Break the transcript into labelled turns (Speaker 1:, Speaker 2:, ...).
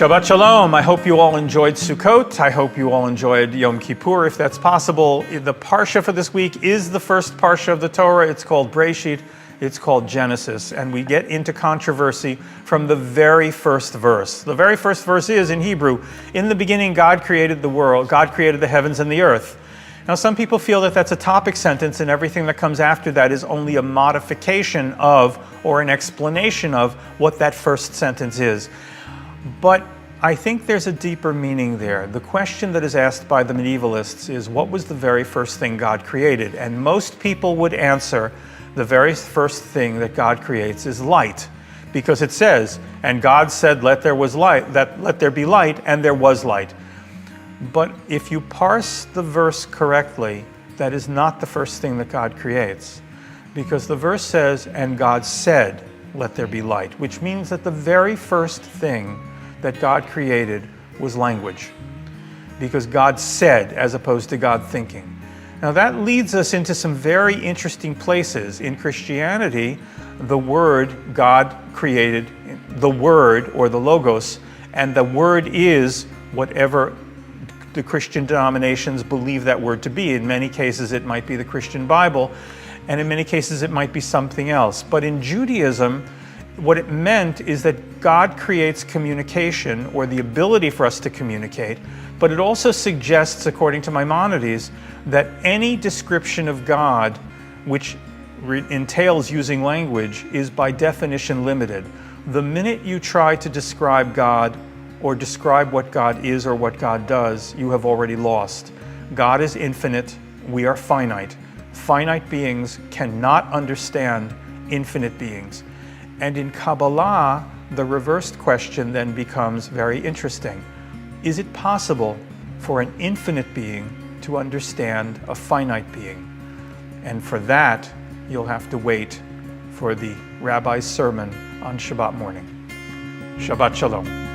Speaker 1: Shabbat Shalom. I hope you all enjoyed Sukkot. I hope you all enjoyed Yom Kippur, if that's possible. The parsha for this week is the first parsha of the Torah. It's called Breshit. It's called Genesis. And we get into controversy from the very first verse. The very first verse is, in Hebrew, in the beginning God created the world. God created the heavens and the earth. Now, some people feel that that's a topic sentence and everything that comes after that is only a modification of or an explanation of what that first sentence is. But I think there's a deeper meaning there. The question that is asked by the medievalists is, what was the very first thing God created? And most people would answer, the very first thing that God creates is light. Because it says, and God said, let there be light, and there was light. But if you parse the verse correctly, that is not the first thing that God creates. Because the verse says, and God said, let there be light, which means that the very first thing that God created was language. Because God said, as opposed to God thinking. Now that leads us into some very interesting places. In Christianity, the word God created, the word or the logos, and the word is whatever the Christian denominations believe that word to be. In many cases it might be the Christian Bible, and in many cases it might be something else. But in Judaism, what it meant is that God creates communication, or the ability for us to communicate, but it also suggests, according to Maimonides, that any description of God which entails using language is by definition limited. The minute you try to describe God or describe what God is or what God does, you have already lost. God is infinite, we are finite. Finite beings cannot understand infinite beings. And in Kabbalah, the reversed question then becomes very interesting. Is it possible for an infinite being to understand a finite being? And for that, you'll have to wait for the Rabbi's sermon on Shabbat morning. Shabbat Shalom.